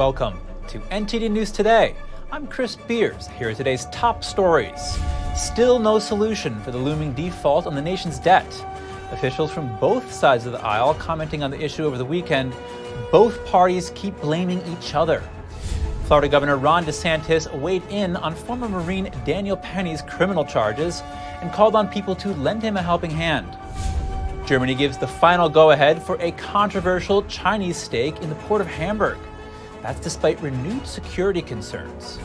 Welcome to NTD News Today. I'm Chris Beers. Here are today's top stories. Still no solution for the looming default on the nation's debt. Officials from both sides of the aisle commenting on the issue over the weekend. Both parties keep blaming each other. Florida Governor Ron DeSantis weighed in on former Marine Daniel Penny's criminal charges and called on people to lend him a helping hand. Germany gives the final go-ahead for a controversial Chinese stake in the port of Hamburg. That's despite renewed security concerns.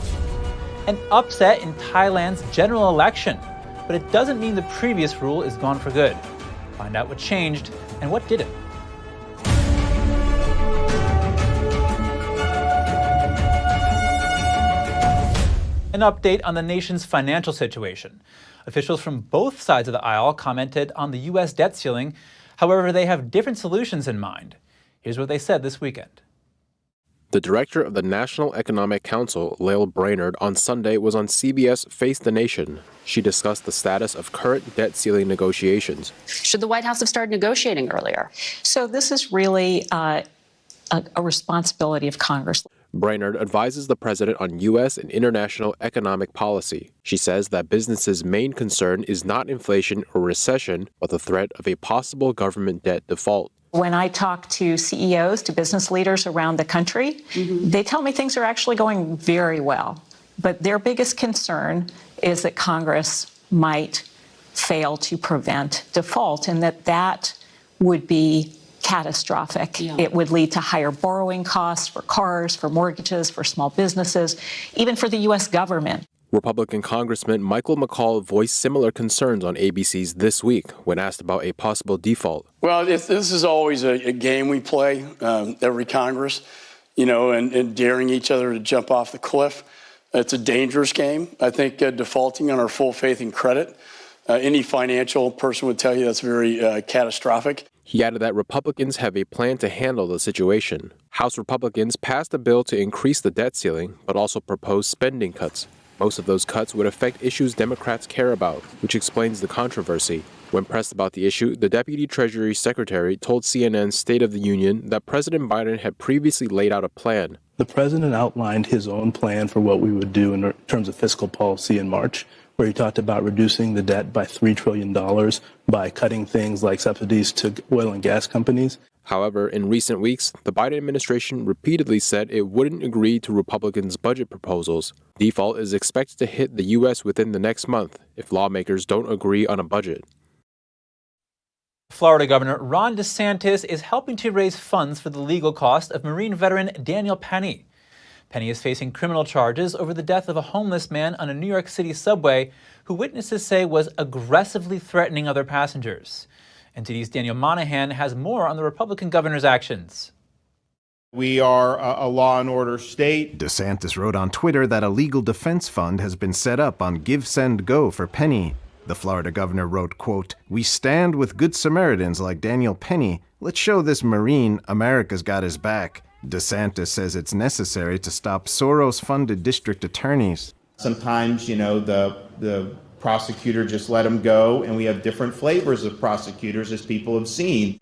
An upset in Thailand's general election, but it doesn't mean the previous rule is gone for good. Find out what changed and what didn't. An update on the nation's financial situation. Officials from both sides of the aisle commented on the U.S. debt ceiling. However, they have different solutions in mind. Here's what they said this weekend. The director of the National Economic Council, Lael Brainerd, on Sunday was on CBS Face the Nation. She discussed the status of current debt ceiling negotiations. Should the White House have started negotiating earlier? So this is really a responsibility of Congress. Brainerd advises the president on U.S. and international economic policy. She says that businesses' main concern is not inflation or recession, but the threat of a possible government debt default. When I talk to CEOs, to business leaders around the country, they tell me things are actually going very well. But their biggest concern is that Congress might fail to prevent default, and that would be catastrophic. Yeah. It would lead to higher borrowing costs for cars, for mortgages, for small businesses, even for the U.S. government. Republican Congressman Michael McCall voiced similar concerns on ABC's This Week when asked about a possible default. Well, this is always a game we play, every Congress, and daring each other to jump off the cliff. It's a dangerous game. I think defaulting on our full faith and credit, any financial person would tell you that's very catastrophic. He added that Republicans have a plan to handle the situation. House Republicans passed a bill to increase the debt ceiling, but also proposed spending cuts. Most of those cuts would affect issues Democrats care about, which explains the controversy. When pressed about the issue, the Deputy Treasury Secretary told CNN's State of the Union that President Biden had previously laid out a plan. The president outlined his own plan for what we would do in terms of fiscal policy in March, where he talked about reducing the debt by $3 trillion by cutting things like subsidies to oil and gas companies. However, in recent weeks, the Biden administration repeatedly said it wouldn't agree to Republicans' budget proposals. Default is expected to hit the U.S. within the next month if lawmakers don't agree on a budget. Florida Governor Ron DeSantis is helping to raise funds for the legal cost of Marine veteran Daniel Penny. Penny is facing criminal charges over the death of a homeless man on a New York City subway who witnesses say was aggressively threatening other passengers. NTD's Daniel Monahan has more on the Republican governor's actions. We are a law and order state. DeSantis wrote on Twitter that a legal defense fund has been set up on Give, Send, Go for Penny. The Florida governor wrote, quote, "We stand with good Samaritans like Daniel Penny. Let's show this Marine America's got his back." DeSantis says it's necessary to stop Soros-funded district attorneys. Sometimes, the prosecutor just let him go, and we have different flavors of prosecutors, as people have seen.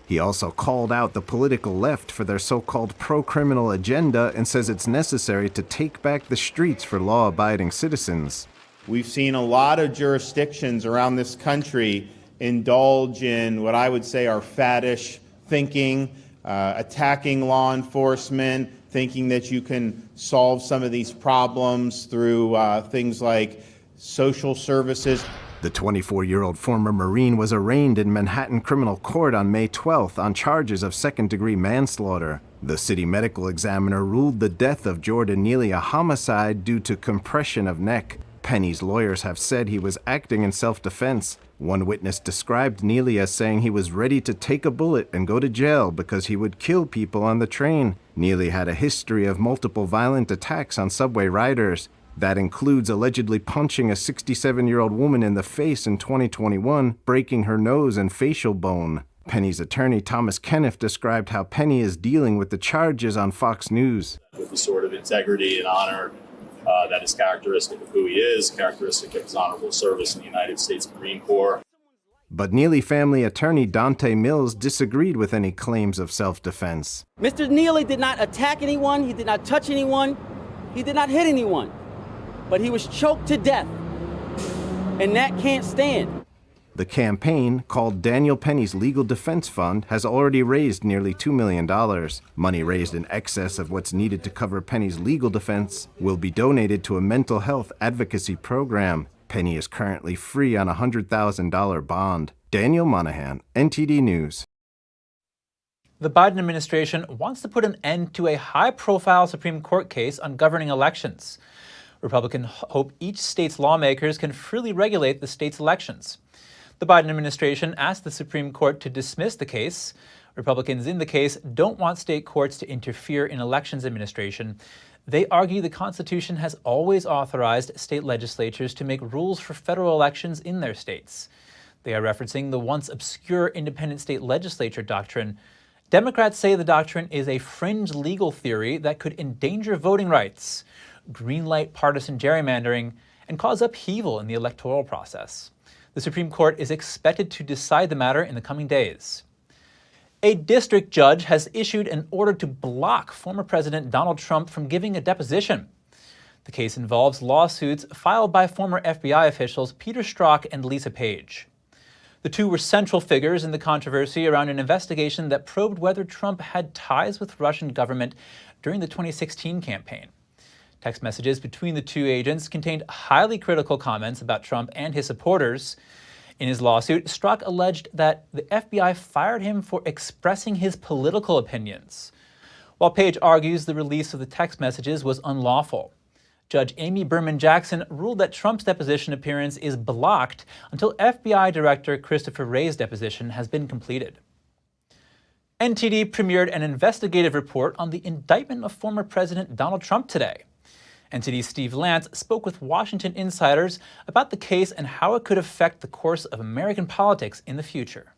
He also called out the political left for their so-called pro-criminal agenda and says it's necessary to take back the streets for law-abiding citizens. We've seen a lot of jurisdictions around this country indulge in what I would say are faddish thinking, attacking law enforcement, thinking that you can solve some of these problems through things like social services. The 24-year-old former Marine was arraigned in Manhattan criminal court on May 12th on charges of second-degree manslaughter. The city medical examiner ruled the death of Jordan Neely a homicide due to compression of neck. Penny's lawyers have said he was acting in self-defense. One witness described Neely as saying he was ready to take a bullet and go to jail because he would kill people on the train. Neely had a history of multiple violent attacks on subway riders. That includes allegedly punching a 67-year-old woman in the face in 2021, breaking her nose and facial bone. Penny's attorney, Thomas Kenneth, described how Penny is dealing with the charges on Fox News. With the sort of integrity and honor that is characteristic of who he is, characteristic of his honorable service in the United States Marine Corps. But Neely family attorney Dante Mills disagreed with any claims of self-defense. Mr. Neely did not attack anyone, he did not touch anyone, he did not hit anyone, but he was choked to death, and that can't stand. The campaign, called Daniel Penny's Legal Defense Fund, has already raised nearly $2 million. Money raised in excess of what's needed to cover Penny's legal defense will be donated to a mental health advocacy program. Penny is currently free on a $100,000 bond. Daniel Monahan, NTD News. The Biden administration wants to put an end to a high-profile Supreme Court case on governing elections. Republicans hope each state's lawmakers can freely regulate the state's elections. The Biden administration asked the Supreme Court to dismiss the case. Republicans in the case don't want state courts to interfere in elections administration. They argue the Constitution has always authorized state legislatures to make rules for federal elections in their states. They are referencing the once obscure independent state legislature doctrine. Democrats say the doctrine is a fringe legal theory that could endanger voting rights, greenlight partisan gerrymandering, and cause upheaval in the electoral process. The Supreme Court is expected to decide the matter in the coming days. A district judge has issued an order to block former President Donald Trump from giving a deposition. The case involves lawsuits filed by former FBI officials Peter Strzok and Lisa Page. The two were central figures in the controversy around an investigation that probed whether Trump had ties with the Russian government during the 2016 campaign. Text messages between the two agents contained highly critical comments about Trump and his supporters. In his lawsuit, Strzok alleged that the FBI fired him for expressing his political opinions, while Page argues the release of the text messages was unlawful. Judge Amy Berman Jackson ruled that Trump's deposition appearance is blocked until FBI Director Christopher Wray's deposition has been completed. NTD premiered an investigative report on the indictment of former President Donald Trump today. NTD's Steve Lance spoke with Washington insiders about the case and how it could affect the course of American politics in the future.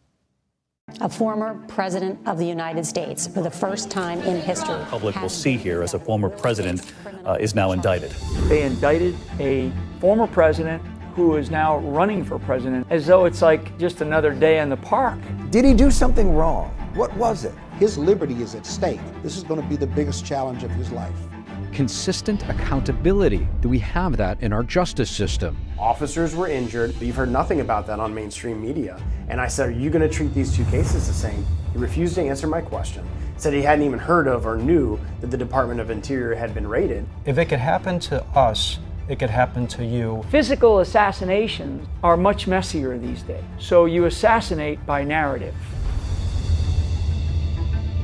A former president of the United States for the first time in history. The public will see here as a former president is now indicted. They indicted a former president who is now running for president as though it's like just another day in the park. Did he do something wrong? What was it? His liberty is at stake. This is going to be the biggest challenge of his life. Consistent accountability. Do we have that in our justice system? Officers were injured. You've heard nothing about that on mainstream media. And I said, are you going to treat these two cases the same? He refused to answer my question. Said he hadn't even heard of or knew that the Department of Interior had been raided. If it could happen to us, it could happen to you. Physical assassinations are much messier these days. So you assassinate by narrative.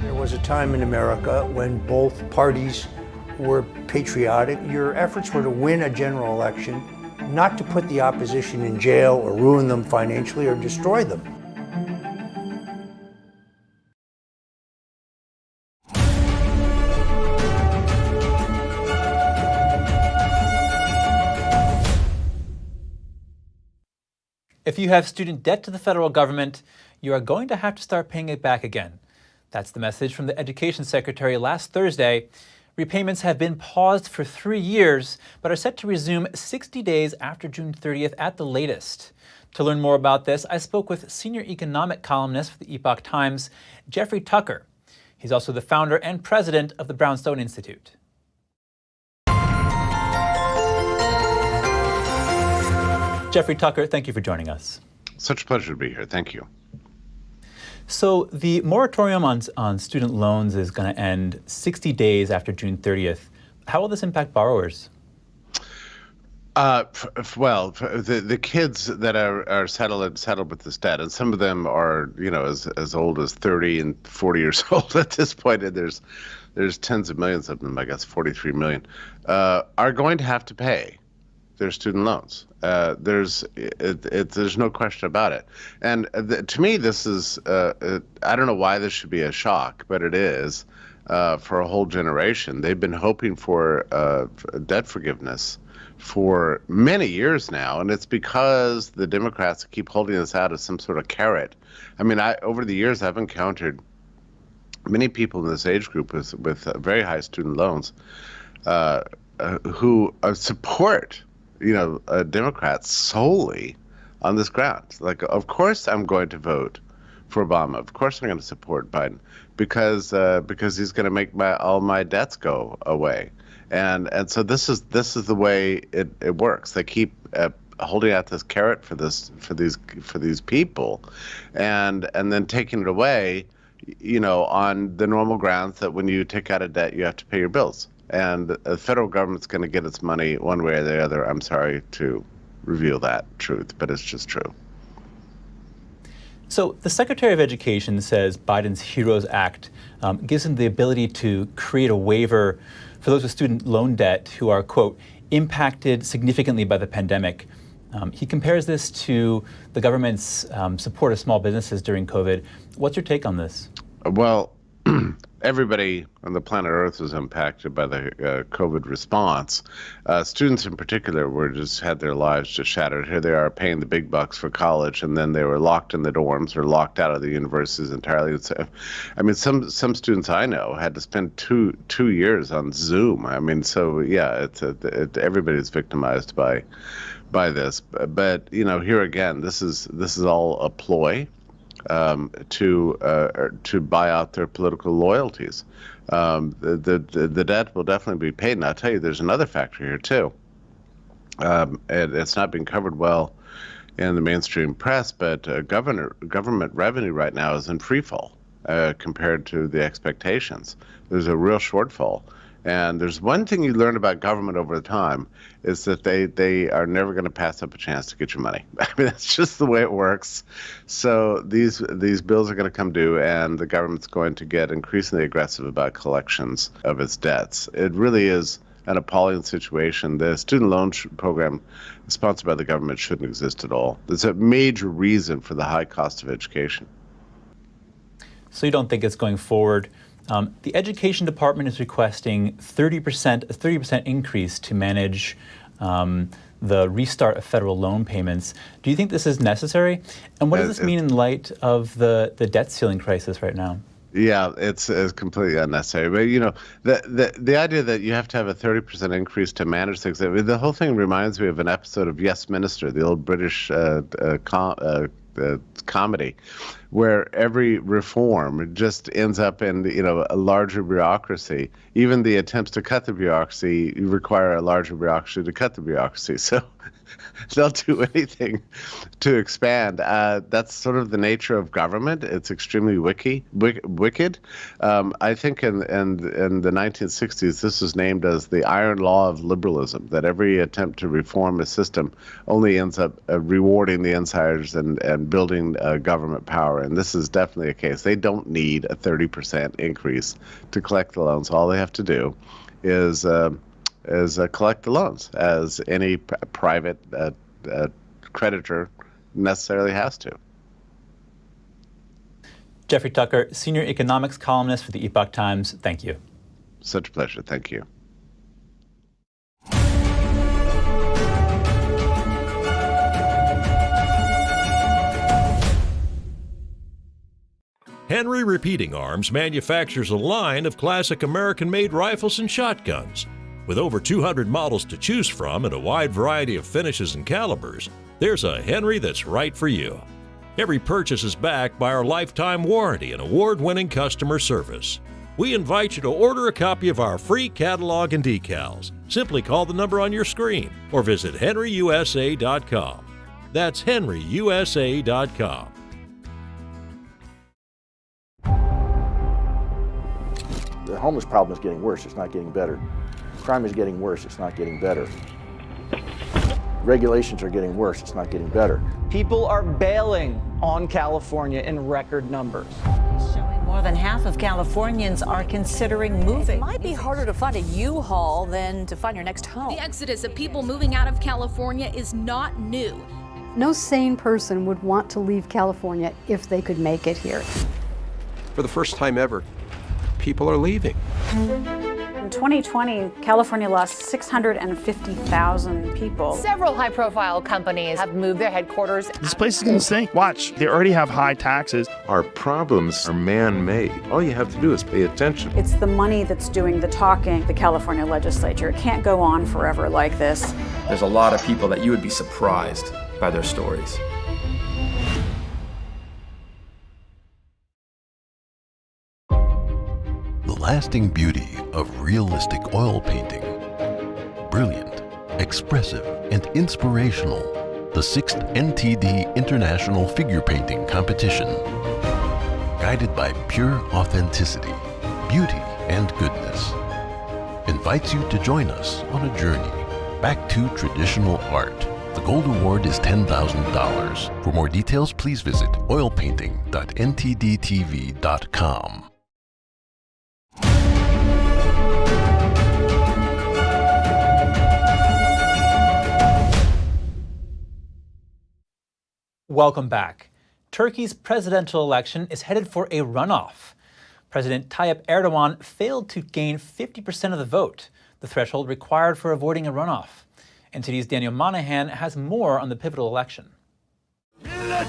There was a time in America when both parties were patriotic. Your efforts were to win a general election, not to put the opposition in jail or ruin them financially or destroy them. If you have student debt to the federal government, you are going to have to start paying it back again. That's the message from the Education Secretary last Thursday. Repayments have been paused for 3 years, but are set to resume 60 days after June 30th at the latest. To learn more about this, I spoke with senior economic columnist for the Epoch Times, Jeffrey Tucker. He's also the founder and president of the Brownstone Institute. Jeffrey Tucker, thank you for joining us. Such a pleasure to be here. Thank you. So the moratorium on student loans is going to end 60 days after June 30th. How will this impact borrowers? Well, the kids that are settled with this debt, and some of them are, as old as 30 and 40 years old at this point, and there's tens of millions of them, I guess 43 million, are going to have to pay their student loans. There's no question about it. And to me, this is, I don't know why this should be a shock, but it is for a whole generation. They've been hoping for debt forgiveness for many years now, and it's because the Democrats keep holding this out as some sort of carrot. I mean, over the years, I've encountered many people in this age group with very high student loans who support Democrats solely on this ground. Like, of course I'm going to vote for Obama. Of course I'm going to support Biden because he's going to make all my debts go away. And so this is the way it works. They keep holding out this carrot for these people, and then taking it away, on the normal grounds that when you take out a debt, you have to pay your bills. And the federal government's going to get its money one way or the other. I'm sorry to reveal that truth, but it's just true. So the Secretary of Education says Biden's HEROES Act gives him the ability to create a waiver for those with student loan debt who are, quote, impacted significantly by the pandemic. He compares this to the government's support of small businesses during COVID. What's your take on this? Well, everybody on the planet Earth was impacted by the COVID response. Students in particular had their lives just shattered. Here they are paying the big bucks for college, and then they were locked in the dorms or locked out of the universities entirely. I mean, some students I know had to spend two years on Zoom. I mean, so yeah, everybody's victimized by this. But here again, this is all a ploy to buy out their political loyalties. The debt will definitely be paid. And I'll tell you, there's another factor here too. And it's not being covered well in the mainstream press, but government revenue right now is in free fall compared to the expectations. There's a real shortfall. And there's one thing you learn about government over time is that they are never going to pass up a chance to get your money. I mean, that's just the way it works. So these bills are going to come due, and the government's going to get increasingly aggressive about collections of its debts. It really is an appalling situation. The student loan program sponsored by the government shouldn't exist at all. There's a major reason for the high cost of education. So you don't think it's going forward? The Education Department is requesting a 30% increase to manage the restart of federal loan payments. Do you think this is necessary? And what does this mean in light of the debt ceiling crisis right now? Yeah, it's completely unnecessary. But the idea that you have to have a 30% increase to manage things, the whole thing reminds me of an episode of Yes Minister, the old British comedy, where every reform just ends up in a larger bureaucracy. Even the attempts to cut the bureaucracy require a larger bureaucracy to cut the bureaucracy. So they'll do anything to expand. That's sort of the nature of government. It's extremely wicked. I think in the 1960s, this was named as the iron law of liberalism, that every attempt to reform a system only ends up rewarding the insiders and building government power. And this is definitely a case. They don't need a 30% increase to collect the loans. All they have to do is collect the loans, as any private creditor necessarily has to. Jeffrey Tucker, senior economics columnist for the Epoch Times, thank you. Such a pleasure. Thank you. Henry Repeating Arms manufactures a line of classic American-made rifles and shotguns. With over 200 models to choose from and a wide variety of finishes and calibers, there's a Henry that's right for you. Every purchase is backed by our lifetime warranty and award-winning customer service. We invite you to order a copy of our free catalog and decals. Simply call the number on your screen or visit henryusa.com. That's henryusa.com. The homeless problem is getting worse, it's not getting better. Crime is getting worse, it's not getting better. Regulations are getting worse, it's not getting better. People are bailing on California in record numbers. Showing more than half of Californians are considering moving. It might be harder to find a U-Haul than to find your next home. The exodus of people moving out of California is not new. No sane person would want to leave California if they could make it here. For the first time ever, people are leaving. In 2020, California lost 650,000 people. Several high-profile companies have moved their headquarters. This place is going to stink. Watch, they already have high taxes. Our problems are man-made. All you have to do is pay attention. It's the money that's doing the talking, the California legislature. It can't go on forever like this. There's a lot of people that you would be surprised by their stories. The lasting beauty of realistic oil painting. Brilliant, expressive, and inspirational. The 6th NTD International Figure Painting Competition. Guided by pure authenticity, beauty, and goodness. Invites you to join us on a journey back to traditional art. The Gold Award is $10,000. For more details, please visit oilpainting.ntdtv.com. Welcome back. Turkey's presidential election is headed for a runoff. President Tayyip Erdogan failed to gain 50% of the vote, the threshold required for avoiding a runoff. NTD's Daniel Monahan has more on the pivotal election.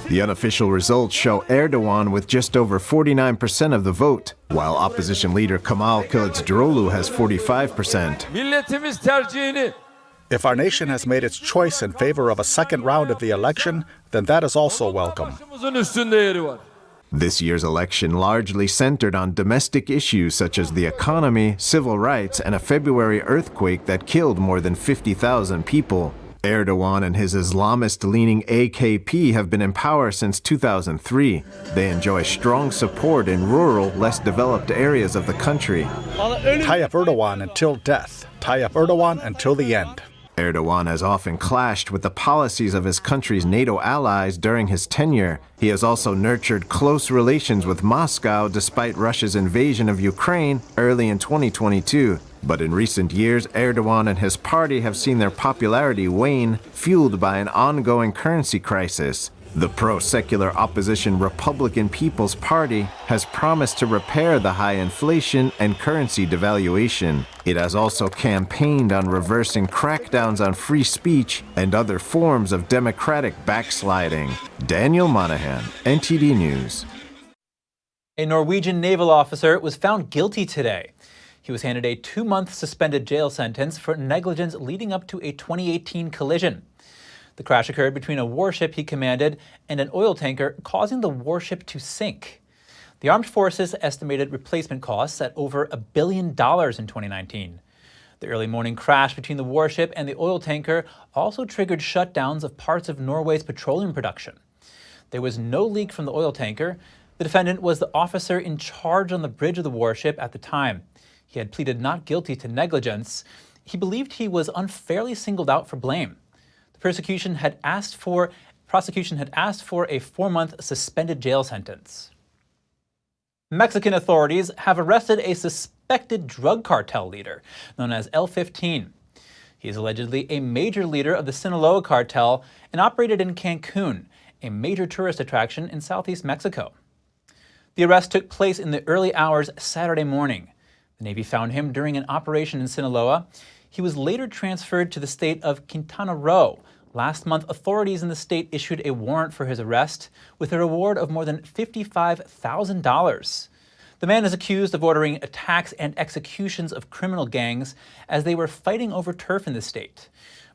The unofficial results show Erdogan with just over 49% of the vote, while opposition leader Kemal Kılıçdaroğlu has 45%. If our nation has made its choice in favor of a second round of the election, then that is also welcome. This year's election largely centered on domestic issues such as the economy, civil rights, and a February earthquake that killed more than 50,000 people. Erdogan and his Islamist-leaning AKP have been in power since 2003. They enjoy strong support in rural, less developed areas of the country. Tayyip Erdogan until death. Tayyip Erdogan until the end. Erdogan has often clashed with the policies of his country's NATO allies during his tenure. He has also nurtured close relations with Moscow despite Russia's invasion of Ukraine early in 2022. But in recent years, Erdogan and his party have seen their popularity wane, fueled by an ongoing currency crisis. The pro-secular opposition Republican People's Party has promised to repair the high inflation and currency devaluation. It has also campaigned on reversing crackdowns on free speech and other forms of democratic backsliding. Daniel Monahan, NTD News. A Norwegian naval officer was found guilty today. He was handed a 2-month suspended jail sentence for negligence leading up to a 2018 collision. The crash occurred between a warship he commanded and an oil tanker, causing the warship to sink. The armed forces estimated replacement costs at over $1 billion in 2019. The early morning crash between the warship and the oil tanker also triggered shutdowns of parts of Norway's petroleum production. There was no leak from the oil tanker. The defendant was the officer in charge on the bridge of the warship at the time. He had pleaded not guilty to negligence. He believed he was unfairly singled out for blame. The prosecution had asked for a 4-month suspended jail sentence. Mexican authorities have arrested a suspected drug cartel leader known as L-15. He is allegedly a major leader of the Sinaloa cartel and operated in Cancun, a major tourist attraction in southeast Mexico. The arrest took place in the early hours Saturday morning. The Navy found him during an operation in Sinaloa. He was later transferred to the state of Quintana Roo. Last month, authorities in the state issued a warrant for his arrest with a reward of more than $55,000. The man is accused of ordering attacks and executions of criminal gangs as they were fighting over turf in the state.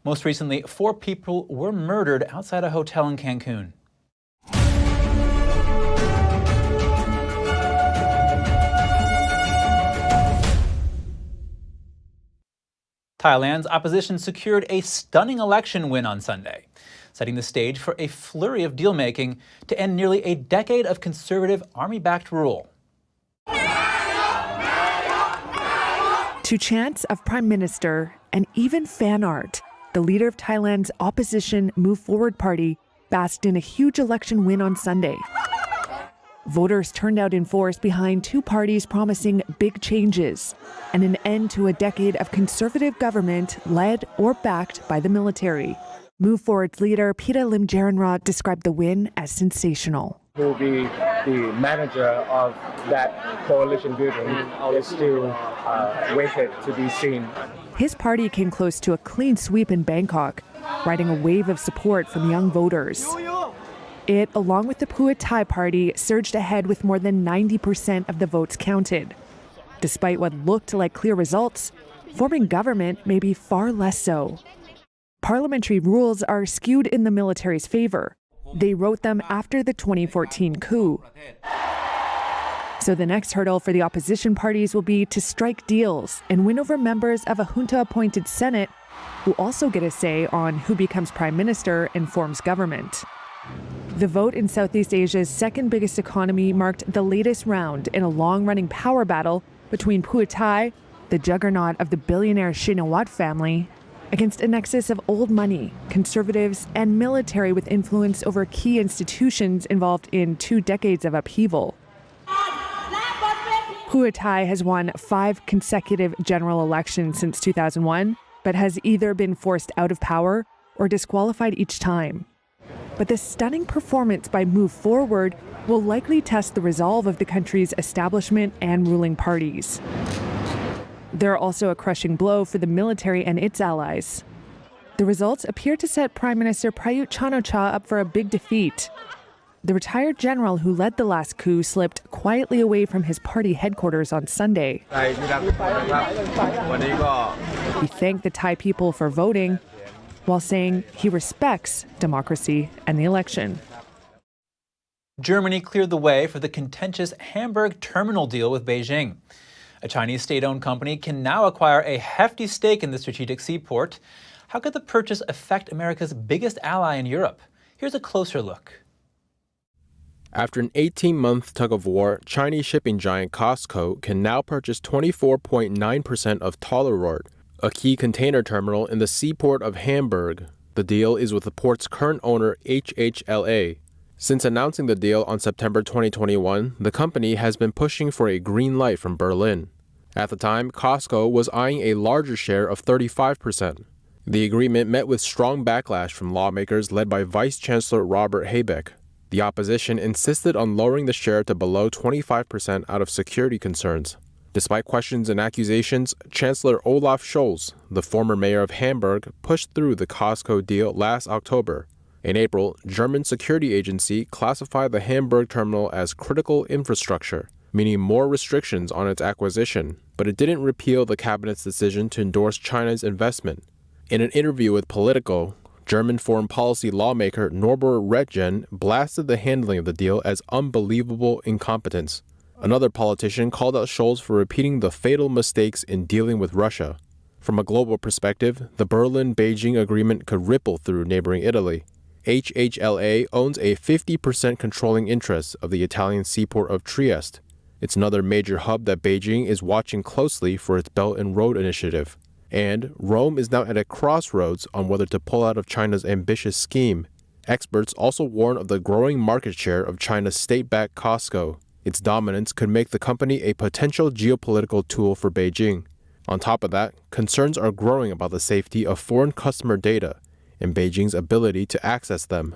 Most recently, 4 people were murdered outside a hotel in Cancun. Thailand's opposition secured a stunning election win on Sunday, setting the stage for a flurry of deal-making to end nearly a decade of conservative army-backed rule. To chants of Prime Minister and even fan art, the leader of Thailand's opposition Move Forward Party basked in a huge election win on Sunday. Voters turned out in force behind 2 parties promising big changes and an end to a decade of conservative government led or backed by the military. Move Forward's leader, Peter Limjarenrod, described the win as sensational. Who will be the manager of that coalition building is still waited to be seen. His party came close to a clean sweep in Bangkok, riding a wave of support from young voters. It, along with the Pheu Thai party, surged ahead with more than 90% of the votes counted. Despite what looked like clear results, forming government may be far less so. Parliamentary rules are skewed in the military's favor. They wrote them after the 2014 coup. So the next hurdle for the opposition parties will be to strike deals and win over members of a junta-appointed Senate who also get a say on who becomes prime minister and forms government. The vote in Southeast Asia's second biggest economy marked the latest round in a long-running power battle between Pheu Thai, the juggernaut of the billionaire Shinawatra family, against a nexus of old money, conservatives, and military with influence over key institutions involved in 2 decades of upheaval. Pheu Thai has won 5 consecutive general elections since 2001, but has either been forced out of power or disqualified each time. But this stunning performance by Move Forward will likely test the resolve of the country's establishment and ruling parties. They're also a crushing blow for the military and its allies. The results appear to set Prime Minister Prayut Chan-o-cha up for a big defeat. The retired general who led the last coup slipped quietly away from his party headquarters on Sunday. He thanked the Thai people for voting, while saying he respects democracy and the election. Germany cleared the way for the contentious Hamburg terminal deal with Beijing. A Chinese state-owned company can now acquire a hefty stake in the strategic seaport. How could the purchase affect America's biggest ally in Europe? Here's a closer look. After an 18-month tug-of-war, Chinese shipping giant COSCO can now purchase 24.9% of Tollerort, a key container terminal in the seaport of Hamburg. The deal is with the port's current owner, HHLA. Since announcing the deal on September 2021, the company has been pushing for a green light from Berlin. At the time, COSCO was eyeing a larger share of 35%. The agreement met with strong backlash from lawmakers led by Vice Chancellor Robert Habeck. The opposition insisted on lowering the share to below 25% out of security concerns. Despite questions and accusations, Chancellor Olaf Scholz, the former mayor of Hamburg, pushed through the COSCO deal last October. In April, German security agency classified the Hamburg terminal as critical infrastructure, meaning more restrictions on its acquisition, but it didn't repeal the cabinet's decision to endorse China's investment. In an interview with Politico, German foreign policy lawmaker Norbert Röttgen blasted the handling of the deal as unbelievable incompetence. Another politician called out Scholz for repeating the fatal mistakes in dealing with Russia. From a global perspective, the Berlin-Beijing agreement could ripple through neighboring Italy. HHLA owns a 50% controlling interest of the Italian seaport of Trieste. It's another major hub that Beijing is watching closely for its Belt and Road initiative. And Rome is now at a crossroads on whether to pull out of China's ambitious scheme. Experts also warn of the growing market share of China's state-backed COSCO. Its dominance could make the company a potential geopolitical tool for Beijing. On top of that, concerns are growing about the safety of foreign customer data and Beijing's ability to access them.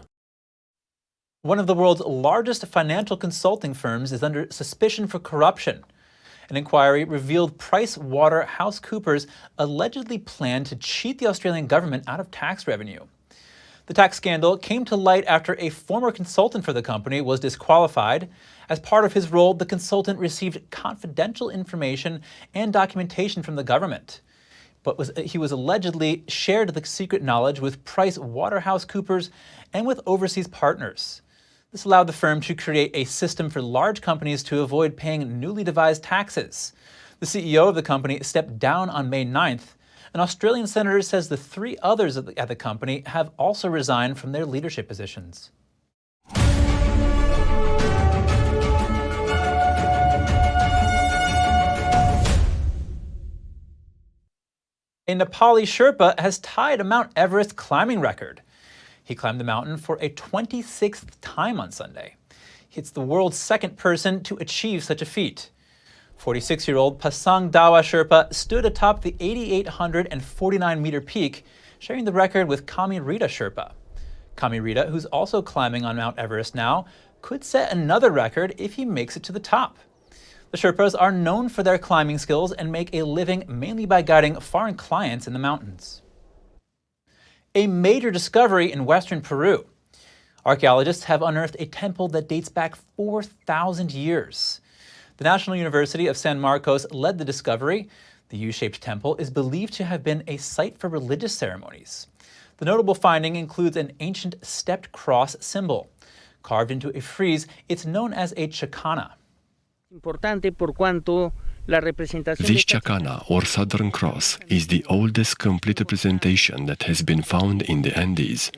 One of the world's largest financial consulting firms is under suspicion for corruption. An inquiry revealed PriceWaterHouseCoopers allegedly planned to cheat the Australian government out of tax revenue. The tax scandal came to light after a former consultant for the company was disqualified. As part of his role, the consultant received confidential information and documentation from the government. But he was allegedly shared the secret knowledge with PriceWaterHouseCoopers and with overseas partners. This allowed the firm to create a system for large companies to avoid paying newly devised taxes. The CEO of the company stepped down on May 9th. An Australian senator says the 3 others at the company have also resigned from their leadership positions. A Nepali Sherpa has tied a Mount Everest climbing record. He climbed the mountain for a 26th time on Sunday. He's the world's second person to achieve such a feat. 46-year-old Pasang Dawa Sherpa stood atop the 8,849-meter peak, sharing the record with Kami Rita Sherpa. Kami Rita, who's also climbing on Mount Everest now, could set another record if he makes it to the top. The Sherpas are known for their climbing skills and make a living mainly by guiding foreign clients in the mountains. A major discovery in western Peru. Archaeologists have unearthed a temple that dates back 4,000 years. The National University of San Marcos led the discovery. The U-shaped temple is believed to have been a site for religious ceremonies. The notable finding includes an ancient stepped cross symbol. Carved into a frieze, it's known as a chacana. This chacana, or Southern Cross, is the oldest complete representation that has been found in the Andes.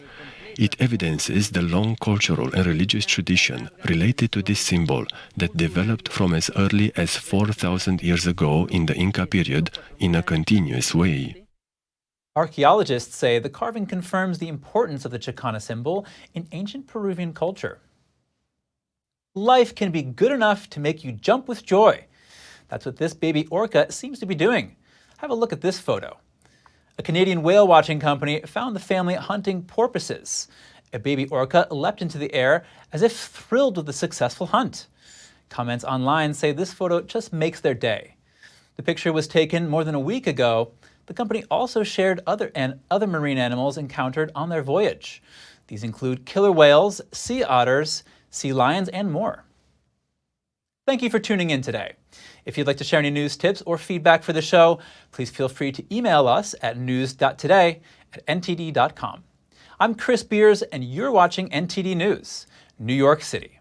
It evidences the long cultural and religious tradition related to this symbol that developed from as early as 4,000 years ago in the Inca period in a continuous way. Archaeologists say the carving confirms the importance of the chacana symbol in ancient Peruvian culture. Life can be good enough to make you jump with joy. That's what this baby orca seems to be doing. Have a look at this photo. A Canadian whale watching company found the family hunting porpoises. A baby orca leapt into the air as if thrilled with the successful hunt. Comments online say this photo just makes their day. The picture was taken more than a week ago. The company also shared other marine animals encountered on their voyage. These include killer whales, sea otters, sea lions, and more. Thank you for tuning in today. If you'd like to share any news tips or feedback for the show, please feel free to email us at news.today@ntd.com. I'm Chris Beers, and you're watching NTD News, New York City.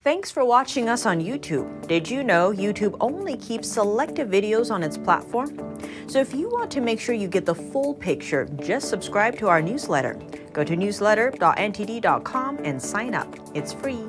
Thanks for watching us on YouTube. Did you know YouTube only keeps selective videos on its platform? So if you want to make sure you get the full picture, just subscribe to our newsletter. Go to newsletter.ntd.com and sign up. It's free.